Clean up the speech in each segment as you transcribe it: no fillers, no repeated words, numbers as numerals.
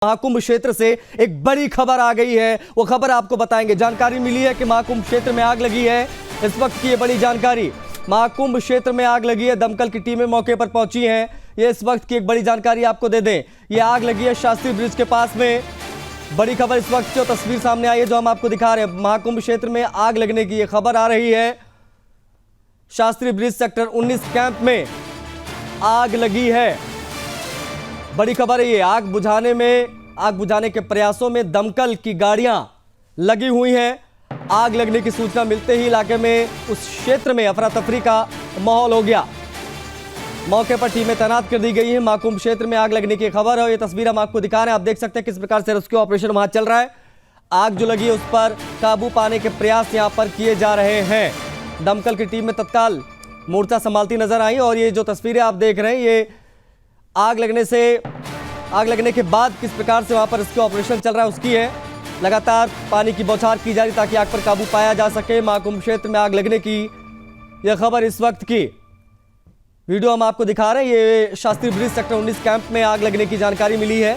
महाकुंभ क्षेत्र से एक बड़ी खबर आ गई है, वो खबर आपको बताएंगे। जानकारी मिली है कि महाकुंभ क्षेत्र में आग लगी है। इस वक्त की ये बड़ी जानकारी, महाकुंभ क्षेत्र में आग लगी है, दमकल की टीमें मौके पर पहुंची हैं। ये इस वक्त की एक बड़ी जानकारी आपको दे दें, ये आग लगी है शास्त्री ब्रिज के पास में। बड़ी खबर इस वक्त जो तस्वीर सामने आई है, जो हम आपको दिखा रहे हैं, महाकुंभ क्षेत्र में आग लगने की ये खबर आ रही है। शास्त्री ब्रिज सेक्टर 19 कैंप में आग लगी है। बड़ी खबर है ये, आग बुझाने के प्रयासों में दमकल की गाड़ियां लगी हुई हैं। आग लगने की सूचना मिलते ही इलाके में, उस क्षेत्र में अफरा तफरी का माहौल हो गया। मौके पर टीमें तैनात कर दी गई हैं। महाकुंभ क्षेत्र में आग लगने की खबर है, ये तस्वीर हम आपको दिखा रहे हैं। आप देख सकते हैं किस प्रकार से रेस्क्यू ऑपरेशन वहां चल रहा है। आग जो लगी है उस पर काबू पाने के प्रयास यहां पर किए जा रहे हैं। दमकल की टीम में तत्काल मोर्चा संभालती नजर आई और ये जो तस्वीरें आप देख रहे हैं, ये आग लगने के बाद किस प्रकार से वहां पर रेस्क्यू ऑपरेशन चल रहा है उसकी है। लगातार पानी की बौछार की जा रही ताकि आग पर काबू पाया जा सके। महाकुंभ क्षेत्र में आग लगने की यह खबर इस वक्त की वीडियो हम आपको दिखा रहे हैं। ये शास्त्री ब्रिज सेक्टर 19 कैंप में आग लगने की जानकारी मिली है,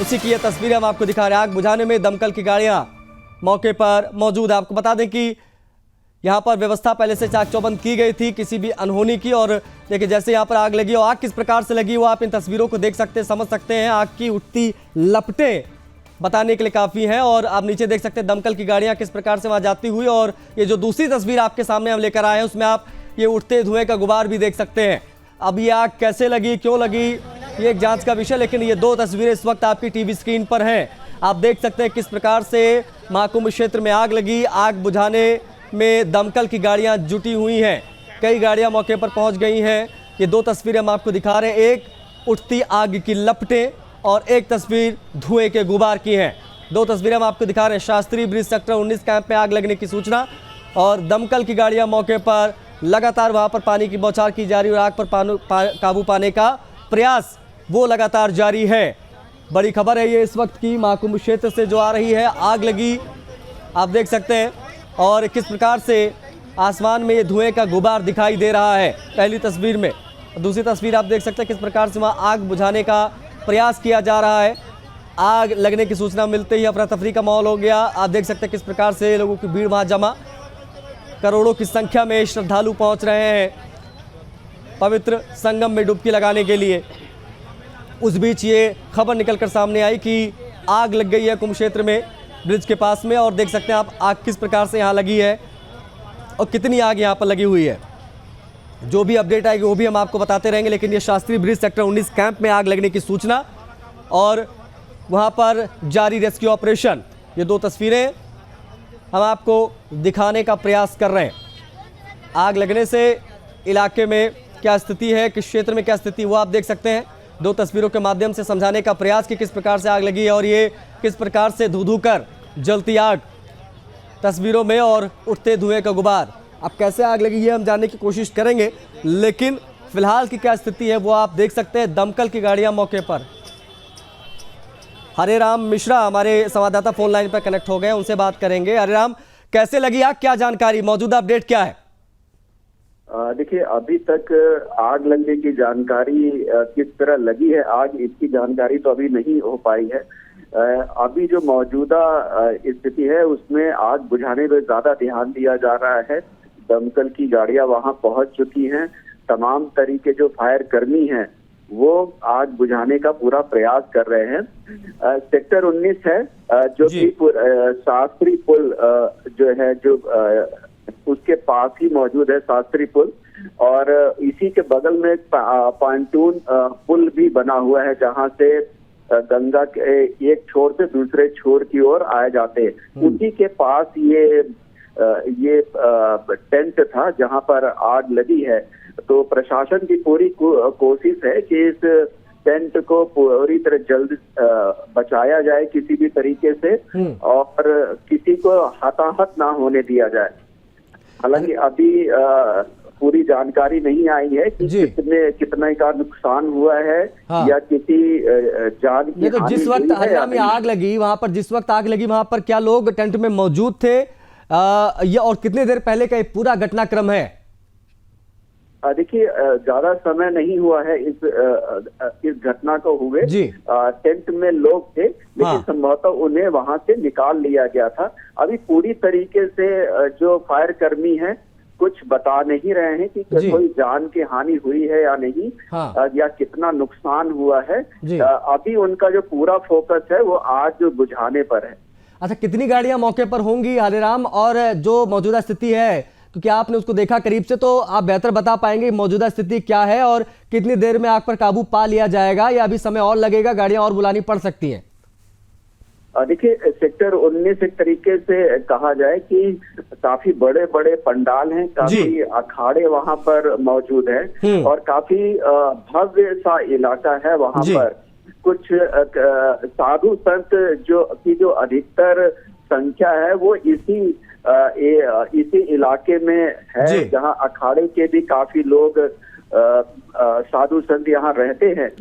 उसी की यह तस्वीरें हम आपको दिखा रहे हैं। आग बुझाने में दमकल की गाड़ियां मौके पर मौजूद है। आपको बता दें कि यहाँ पर व्यवस्था पहले से चाक चौबंद की गई थी किसी भी अनहोनी की। और देखिए जैसे यहाँ पर आग लगी और आग किस प्रकार से लगी वो आप इन तस्वीरों को देख सकते हैं, समझ सकते हैं। आग की उठती लपटें बताने के लिए काफ़ी हैं। और आप नीचे देख सकते हैं दमकल की गाड़ियाँ किस प्रकार से वहाँ जाती हुई। और ये जो दूसरी तस्वीर आपके सामने हम लेकर आए हैं उसमें आप ये उठते धुएं का गुबार भी देख सकते हैं। अब ये आग कैसे लगी, क्यों लगी, ये एक जाँच का विषय। लेकिन ये दो तस्वीरें इस वक्त आपकी टीवी स्क्रीन पर हैं। आप देख सकते हैं किस प्रकार से महाकुंभ क्षेत्र में आग लगी। आग बुझाने में दमकल की गाड़ियां जुटी हुई हैं, कई गाड़ियां मौके पर पहुंच गई हैं। ये दो तस्वीरें हम आपको दिखा रहे हैं, एक उठती आग की लपटें और एक तस्वीर धुएं के गुबार की है। दो तस्वीरें हम आपको दिखा रहे हैं। शास्त्री ब्रिज सेक्टर 19 कैंप में आग लगने की सूचना और दमकल की गाड़ियां मौके पर लगातार वहां पर पानी की बौछार की जा रही है और आग पर काबू पाने का प्रयास वो लगातार जारी है। बड़ी खबर है ये इस वक्त की, महाकुंभ क्षेत्र से जो आ रही है। आग लगी, आप देख सकते हैं, और किस प्रकार से आसमान में ये धुएं का गुबार दिखाई दे रहा है पहली तस्वीर में। दूसरी तस्वीर आप देख सकते हैं किस प्रकार से वहाँ आग बुझाने का प्रयास किया जा रहा है। आग लगने की सूचना मिलते ही अफरा तफरी का माहौल हो गया। आप देख सकते हैं किस प्रकार से लोगों की भीड़ वहाँ जमा, करोड़ों की संख्या में श्रद्धालु पहुँच रहे हैं पवित्र संगम में डुबकी लगाने के लिए। उस बीच ये खबर निकल कर सामने आई कि आग लग गई है कुंभ क्षेत्र में ब्रिज के पास में। और देख सकते हैं आप आग किस प्रकार से यहाँ लगी है और कितनी आग यहाँ पर लगी हुई है। जो भी अपडेट आएगी वो भी हम आपको बताते रहेंगे। लेकिन ये शास्त्री ब्रिज सेक्टर 19 कैंप में आग लगने की सूचना और वहाँ पर जारी रेस्क्यू ऑपरेशन, ये दो तस्वीरें हम आपको दिखाने का प्रयास कर रहे हैं। आग लगने से इलाके में क्या स्थिति है, किस क्षेत्र में क्या स्थिति, वो आप देख सकते हैं। दो तस्वीरों के माध्यम से समझाने का प्रयास कि किस प्रकार से आग लगी है और ये किस प्रकार से धू कर जलती आग तस्वीरों में और उठते धुएं का गुबार। अब कैसे आग लगी है हम जानने की कोशिश करेंगे, लेकिन फिलहाल की क्या स्थिति है वो आप देख सकते हैं। दमकल की गाड़ियां मौके पर। हरे राम मिश्रा हमारे संवाददाता फोन लाइन पर कनेक्ट हो गए, उनसे बात करेंगे। हरे राम, कैसे लगी आग, क्या जानकारी, मौजूदा अपडेट क्या है? देखिए, अभी तक आग लगने की जानकारी किस तरह लगी है आग, इसकी जानकारी तो अभी नहीं हो पाई है। अभी जो मौजूदा स्थिति है उसमें आग बुझाने में ज्यादा ध्यान दिया जा रहा है। दमकल की गाड़ियां वहां पहुंच चुकी हैं। तमाम तरीके जो फायर कर्मी हैं वो आग बुझाने का पूरा प्रयास कर रहे हैं। सेक्टर 19 है जो कि शास्त्री पुल जो है, जो उसके पास ही मौजूद है शास्त्री पुल। और इसी के बगल में एक पांटून पुल भी बना हुआ है जहां से गंगा के एक छोर से दूसरे छोर की ओर आए जाते हैं। उसी के पास ये टेंट था जहां पर आग लगी है। तो प्रशासन की पूरी कोशिश है कि इस टेंट को पूरी तरह जल्द बचाया जाए किसी भी तरीके से और किसी को हताहत ना होने दिया जाए। हालांकि अभी पूरी जानकारी नहीं आई है कि कितने का नुकसान हुआ है। हाँ। या किसी जान की तो जिस वक्त हरियाणा में आग लगी, वहां पर जिस वक्त आग लगी वहां पर क्या लोग टेंट में मौजूद थे, ये और कितने देर पहले का ये पूरा घटनाक्रम है? देखिए, ज्यादा समय नहीं हुआ है इस घटना को हुए। जी। टेंट में लोग थे, लेकिन हाँ। संभवतः उन्हें वहां से निकाल लिया गया था। अभी पूरी तरीके से जो फायर कर्मी हैं कुछ बता नहीं रहे हैं कि जी। कोई जान की हानि हुई है या नहीं। हाँ। या कितना नुकसान हुआ है। जी। अभी उनका जो पूरा फोकस है वो आग बुझाने पर है। अच्छा, कितनी गाड़ियां मौके पर होंगी हरिराम, और जो मौजूदा स्थिति है, क्योंकि आपने उसको देखा करीब से, तो आप बेहतर बता पाएंगे मौजूदा स्थिति क्या है और कितनी देर में आग पर काबू पा लिया जाएगा, या अभी समय और लगेगा, गाड़ियां और बुलानी पड़ सकती हैं? देखिए, सेक्टर 19 एक तरीके से कहा जाए कि काफी बड़े बड़े पंडाल हैं, काफी अखाड़े वहां पर मौजूद हैं और काफी भव्य सा इलाका है वहां पर। कुछ साधु संत जो अधिकतर संख्या है वो इसी इलाके में है, जहां अखाड़े के भी काफी लोग साधु संत यहाँ रहते हैं।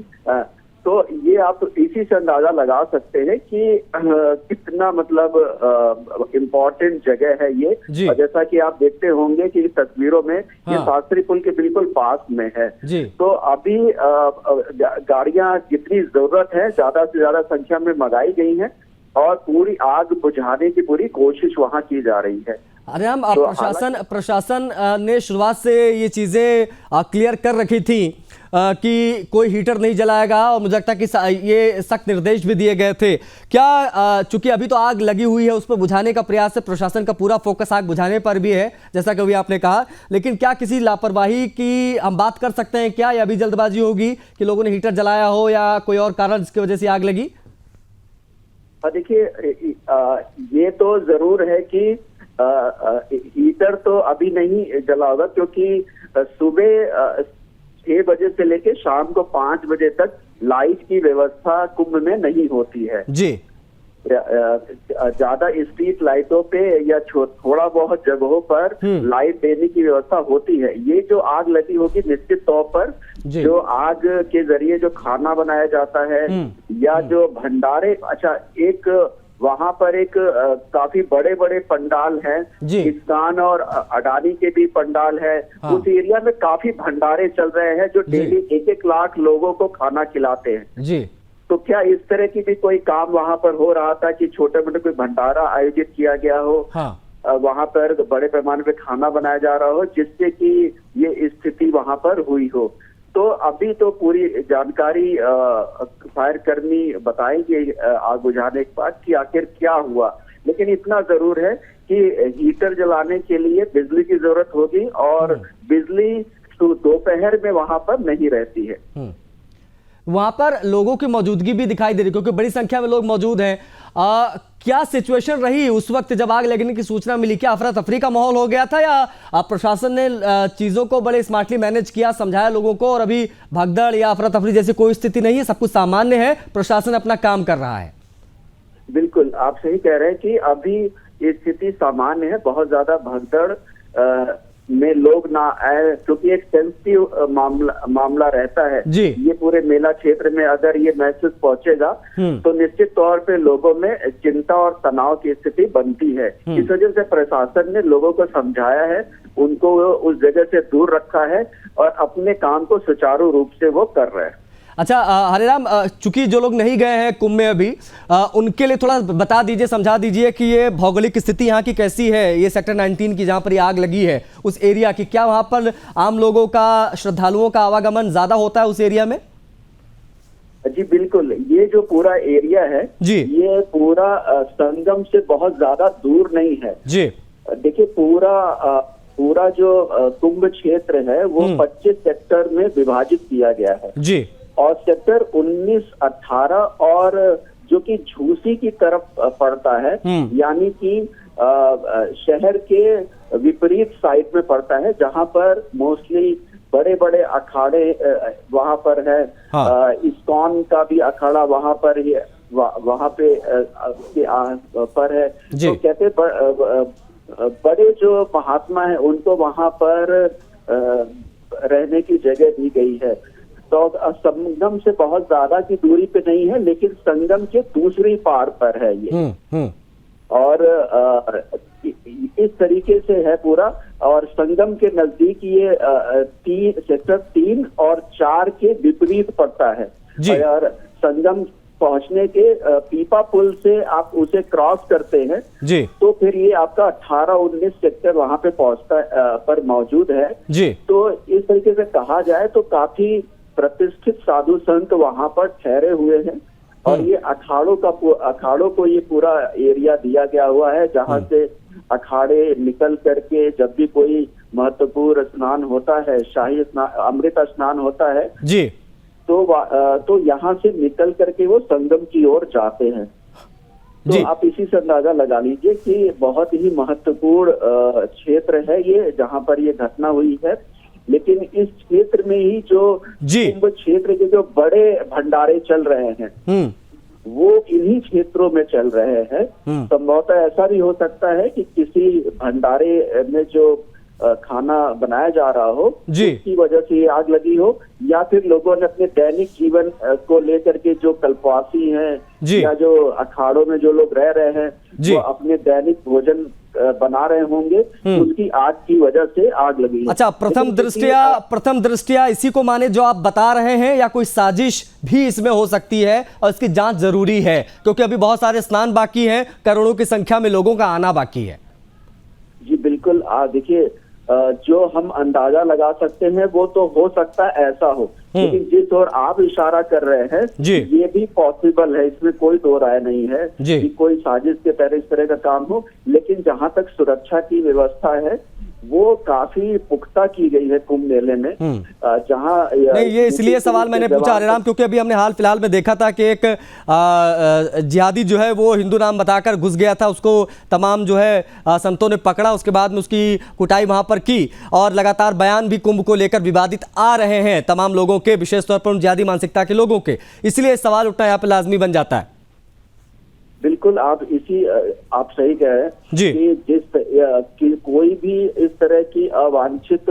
तो ये आप इसी से अंदाजा लगा सकते हैं कि कितना मतलब इम्पोर्टेंट जगह है ये। और जैसा कि आप देखते होंगे कि तस्वीरों में ये शास्त्री पुल के बिल्कुल पास में है। तो अभी गाड़ियां जितनी जरूरत है ज्यादा से ज्यादा संख्या में मंगाई गई हैं और पूरी आग बुझाने की पूरी कोशिश वहां की जा रही है। अरे हम प्रशासन ने शुरुआत से ये चीजें क्लियर कर रखी थी कि कोई हीटर नहीं जलाएगा, और मुझे लगता है कि ये सख्त निर्देश भी दिए गए थे। क्या चूंकि अभी तो आग लगी हुई है, उस पर बुझाने का प्रयास है, प्रशासन का पूरा फोकस आग बुझाने पर भी है, जैसा कि अभी आपने कहा, लेकिन क्या किसी लापरवाही की हम बात कर सकते हैं क्या, या अभी जल्दबाजी होगी कि लोगों ने हीटर जलाया हो या कोई और कारण जिसकी वजह से आग लगी? देखिए, ये तो जरूर है कि हीटर तो अभी नहीं जला होगा, क्योंकि सुबह 6 बजे से लेके शाम को 5 बजे तक लाइट की व्यवस्था कुंभ में नहीं होती है जी। ज्यादा स्ट्रीट लाइटों पे या थोड़ा बहुत जगहों पर लाइट देने की व्यवस्था होती है। ये जो आग लगी होगी निश्चित तौर पर जो आग के जरिए जो खाना बनाया जाता है या जो भंडारे, अच्छा एक वहां पर एक काफी बड़े बड़े पंडाल हैं, इस्कान और अडानी के भी पंडाल है। उस एरिया में काफी भंडारे चल रहे हैं जो डेली 1-1 लाख लोगों को खाना खिलाते हैं जी। तो क्या इस तरह की भी कोई काम वहां पर हो रहा था कि छोटे मोटे कोई भंडारा आयोजित किया गया हो? वहां पर बड़े पैमाने पे खाना बनाया जा रहा हो जिससे कि ये स्थिति वहां पर हुई हो? तो अभी तो पूरी जानकारी फायर कर्मी बताएंगे आग बुझाने के बाद कि आखिर क्या हुआ। लेकिन इतना जरूर है कि हीटर जलाने के लिए बिजली की जरूरत होगी और बिजली दोपहर में वहां पर नहीं रहती है। वहां पर लोगों की मौजूदगी भी दिखाई दे रही, क्योंकि बड़ी संख्या में लोग मौजूद हैं। क्या सिचुएशन रही उस वक्त जब आग लगने की सूचना मिली? क्या अफरा तफरी का माहौल हो गया था, या प्रशासन ने चीजों को बड़े स्मार्टली मैनेज किया, समझाया लोगों को, और अभी भगदड़ या अफरा तफरी जैसी कोई स्थिति नहीं है, सब कुछ सामान्य है, प्रशासन अपना काम कर रहा है? बिल्कुल, आप सही कह रहे हैं कि अभी स्थिति सामान्य है। बहुत ज्यादा भगदड़ में लोग ना आए, क्योंकि एक सेंसिटिव मामला रहता है जी। ये पूरे मेला क्षेत्र में अगर ये मैसेज पहुंचेगा तो निश्चित तौर पे लोगों में चिंता और तनाव की स्थिति बनती है। इस वजह से प्रशासन ने लोगों को समझाया है, उनको उस जगह से दूर रखा है और अपने काम को सुचारू रूप से वो कर रहे हैं। अच्छा हरिराम, चूंकि जो लोग नहीं गए हैं कुंभ में अभी, उनके लिए थोड़ा बता दीजिए, समझा दीजिए कि ये भौगोलिक स्थिति यहाँ की कैसी है, ये सेक्टर 19 की जहाँ पर ये आग लगी है उस एरिया की। क्या वहाँ पर आम लोगों का, श्रद्धालुओं का आवागमन ज्यादा होता है उस एरिया में? जी बिल्कुल, ये जो पूरा एरिया है जी, ये पूरा संगम से बहुत ज्यादा दूर नहीं है जी। देखिए, पूरा जो कुंभ क्षेत्र है वो 25 सेक्टर में विभाजित किया गया है जी। और सेक्टर 19, 18 और जो कि झूसी की तरफ पड़ता है, यानी कि शहर के विपरीत साइड में पड़ता है, जहां पर मोस्टली बड़े बड़े अखाड़े वहां पर है। इस्कॉन का भी अखाड़ा वहां पर ही वहां पे पर है। तो कहते बड़े जो महात्मा है उनको वहां पर रहने की जगह दी गई है। तो संगम से बहुत ज्यादा की दूरी पे नहीं है, लेकिन संगम के दूसरी पार पर है ये। और इस तरीके से है पूरा। और संगम के नजदीक ये सेक्टर 3 और 4 के विपरीत पड़ता है। जी। और संगम पहुंचने के पीपा पुल से आप उसे क्रॉस करते हैं जी। तो फिर ये आपका 18-19 सेक्टर वहां पे पहुंचता पर मौजूद है। जी। तो इस तरीके से कहा जाए तो काफी प्रतिष्ठित साधु संत वहां पर ठहरे हुए हैं और ये अखाड़ों को ये पूरा एरिया दिया गया हुआ है, जहां से अखाड़े निकल करके जब भी कोई महत्वपूर्ण स्नान होता है, शाही स्नान, अमृत स्नान होता है जी, तो यहाँ से निकल करके वो संगम की ओर जाते हैं। तो आप इसी से अंदाजा लगा लीजिए कि बहुत ही महत्वपूर्ण क्षेत्र है ये, जहाँ पर ये घटना हुई है। लेकिन इस क्षेत्र में ही जो कुंभ क्षेत्र के जो बड़े भंडारे चल रहे हैं वो इन्हीं क्षेत्रों में चल रहे हैं। संभवतः ऐसा भी हो सकता है कि किसी भंडारे में जो खाना बनाया जा रहा हो उसकी वजह से आग लगी हो, या फिर लोगों ने अपने दैनिक जीवन को लेकर के जो कल्पवासी हैं या जो अखाड़ों में जो लोग रह रहे हैं वो अपने दैनिक भोजन बना रहे होंगे, उसकी आग की वजह से आग लगी है। अच्छा, प्रथम दृष्टया इसी को माने जो आप बता रहे हैं, या कोई साजिश भी इसमें हो सकती है और इसकी जांच जरूरी है, क्योंकि अभी बहुत सारे स्नान बाकी हैं, करोड़ों की संख्या में लोगों का आना बाकी है। जी बिल्कुल, देखिए जो हम अंदाजा लगा सकते हैं वो तो हो सकता है ऐसा हो, लेकिन जिस ओर आप इशारा कर रहे हैं ये भी पॉसिबल है, इसमें कोई दो राय नहीं है कि कोई साजिश के तहत इस तरह का काम हो। लेकिन जहां तक सुरक्षा की व्यवस्था है वो काफी पुख्ता की गई है कुंभ मेले में। जहां नहीं, ये इसलिए सवाल मैंने पूछा हरिराम, क्योंकि अभी हमने हाल फिलहाल में देखा था कि एक जिहादी जो है वो हिंदू नाम बताकर घुस गया था, उसको तमाम जो है संतों ने पकड़ा, उसके बाद में उसकी कुटाई वहां पर की, और लगातार बयान भी कुंभ को लेकर विवादित आ रहे हैं तमाम लोगों के, विशेष तौर पर उन जिहादी मानसिकता के लोगों के, इसलिए सवाल उठना यहाँ पे लाजमी बन जाता है। बिल्कुल, आप सही कह रहे हैं कि कोई भी इस तरह की अवांछित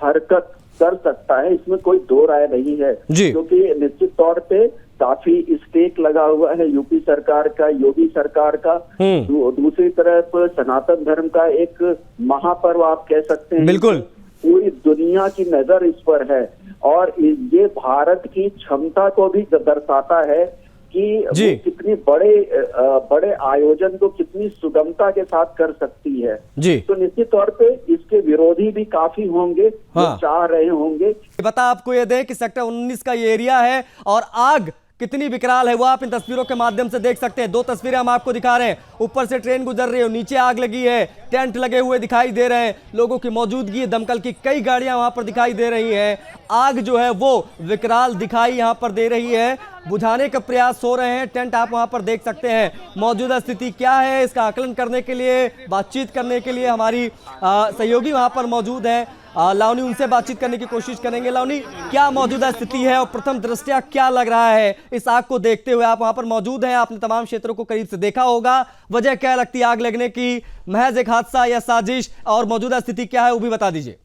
हरकत कर सकता है, इसमें कोई दो राय नहीं है, क्योंकि निश्चित तौर पे काफी स्टेक लगा हुआ है यूपी सरकार का, योगी सरकार का। दूसरी तरफ सनातन धर्म का एक महापर्व आप कह सकते हैं, बिल्कुल पूरी दुनिया की नजर इस पर है, और ये भारत की क्षमता को भी दर्शाता है कि वो कितनी बड़े आयोजन को कितनी सुगमता के साथ कर सकती है। तो निश्चित तौर पे इसके विरोधी भी काफी होंगे जो चाह रहे होंगे। बता आपको ये दें कि सेक्टर 19 का ये एरिया है और आग कितनी विकराल है वो आप इन तस्वीरों के माध्यम से देख सकते हैं। दो तस्वीरें हम आपको दिखा रहे हैं, ऊपर से ट्रेन गुजर रही है, नीचे आग लगी है, टेंट लगे हुए दिखाई दे रहे हैं, लोगों की मौजूदगी, दमकल की कई गाड़ियां वहां पर दिखाई दे रही हैं। आग जो है वो विकराल दिखाई यहां पर दे रही है, बुझाने का प्रयास हो रहे हैं। टेंट आप वहां पर देख सकते हैं। मौजूदा स्थिति क्या है इसका आकलन करने के लिए, बातचीत करने के लिए हमारी सहयोगी वहां पर मौजूद है। लावनी, उनसे बातचीत करने की कोशिश करेंगे। लावनी, क्या मौजूदा स्थिति है और प्रथम दृष्टया क्या लग रहा है इस आग को देखते हुए? आप वहां पर मौजूद हैं, आपने तमाम क्षेत्रों को करीब से देखा होगा, वजह क्या लगती है आग लगने की? महज एक हादसा या साजिश? और मौजूदा स्थिति क्या है वो भी बता दीजिए।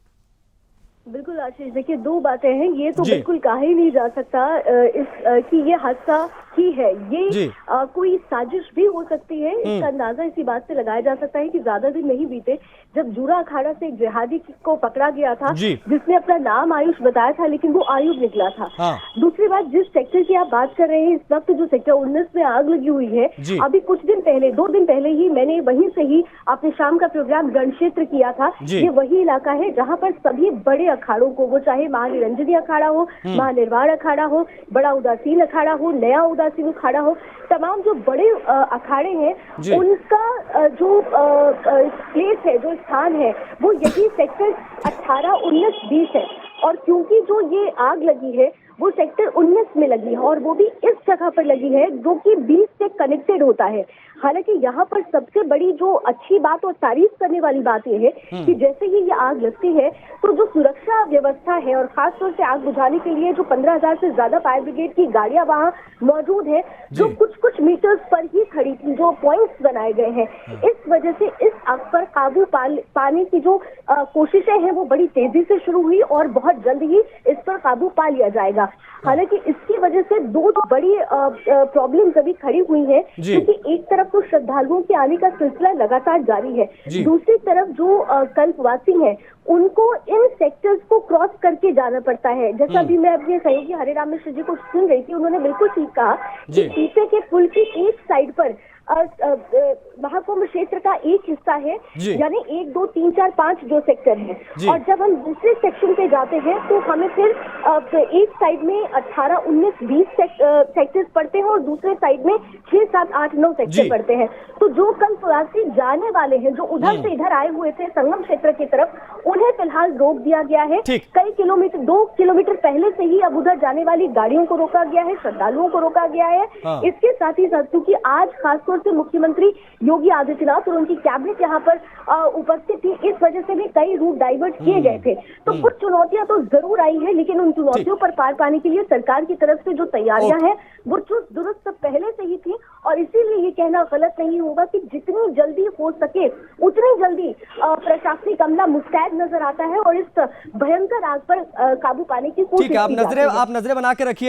बिल्कुल आशीष, देखिए दो बातें हैं, ये तो बिल्कुल कहा ही नहीं जा सकता कि ये हादसा ही है, ये कोई साजिश भी हो सकती है। इसका अंदाजा इसी बात से लगाया जा सकता है कि ज्यादा दिन नहीं बीते जब जूरा अखाड़ा से एक जिहादी को पकड़ा गया था, जिसने अपना नाम आयुष बताया था, लेकिन वो आयुब निकला था। दूसरी बात, जिस सेक्टर की आप बात कर रहे हैं इस वक्त, जो सेक्टर 19 में आग लगी हुई है, अभी कुछ दिन पहले, 2 दिन पहले ही मैंने वहीं से ही अपने शाम का प्रोग्राम गण क्षेत्र किया था। ये वही इलाका है जहाँ पर सभी बड़े अखाड़ों को, वो चाहे महानिरंजनी अखाड़ा हो, महानिर्वाण अखाड़ा हो, बड़ा उदासीन अखाड़ा हो, नया उदासीन अखाड़ा हो, तमाम जो बड़े अखाड़े हैं उनका जो प्लेस है, जो स्थान है, वो यही सेक्टर 18, 19, 20 है। और क्योंकि जो ये आग लगी है वो सेक्टर 19 में लगी है, और वो भी इस जगह पर लगी है जो कि 20 से कनेक्टेड होता है। हालांकि यहाँ पर सबसे बड़ी जो अच्छी बात और तारीफ करने वाली बात ये है कि जैसे ही ये आग लगती है तो जो सुरक्षा व्यवस्था है, और खासतौर से आग बुझाने के लिए जो 15,000 से ज्यादा फायर ब्रिगेड की गाड़ियां वहाँ मौजूद है, जो कुछ मीटर्स पर ही खड़ी थी, जो पॉइंट्स बनाए गए हैं, इस वजह से इस आग पर काबू पाने की जो कोशिशें हैं वो बड़ी तेजी से शुरू हुई और बहुत जल्द ही इस पर काबू पा लिया जाएगा। हालांकि इसकी वजह से दो बड़ी प्रॉब्लम्स अभी खड़ी हुई हैं, क्योंकि एक तरफ तो श्रद्धालुओं के आने का सिलसिला लगातार जारी है, दूसरी तरफ जो कल्पवासी हैं उनको इन सेक्टर्स को क्रॉस करके जाना पड़ता है। जैसा अभी मैं अपने सहयोगी हरिराम मिश्र जी को सुन रही थी, उन्होंने बिल्कुल ठीक कहा कि पीछे के पुल की एक साइड पर महाकुंभ क्षेत्र का एक हिस्सा है, यानी 1, 2, 3, 4, 5 जो सेक्टर हैं, और जब हम दूसरे सेक्शन पे जाते हैं तो हमें फिर एक साइड में 18, 19, 20 सेक्टर्स पड़ते हैं और दूसरे साइड में 6, 7, 8, 9 सेक्टर पड़ते हैं। तो जो कल्पवासी जाने वाले हैं, जो उधर से इधर आए हुए थे संगम क्षेत्र की तरफ, उन्हें फिलहाल रोक दिया गया है। कई किलोमीटर, 2 किलोमीटर पहले से ही अब उधर जाने वाली गाड़ियों को रोका गया है, श्रद्धालुओं को रोका गया है। इसके साथ ही साथ क्योंकि आज खासतौर से मुख्यमंत्री योगी आदित्यनाथ और उनकी कैबिनेट यहाँ पर उपस्थित थी, इस वजह से भी कई रूट डाइवर्ट किए गए थे। तो कुछ चुनौतियां तो जरूर आई है, लेकिन उन चुनौतियों पर पार पाने के लिए सरकार की तरफ से जो तैयारियां हैं वो चुस्त दुरुस्त पहले से ही थी, और इसीलिए ये कहना गलत नहीं होगा कि जितनी जल्दी हो सके उतनी जल्दी प्रशासनिक अमला मुस्तैद नजर आता है और इस भयंकर आग पर काबू पाने की कोशिश की जाती है। आप नजरें बना के रखिए।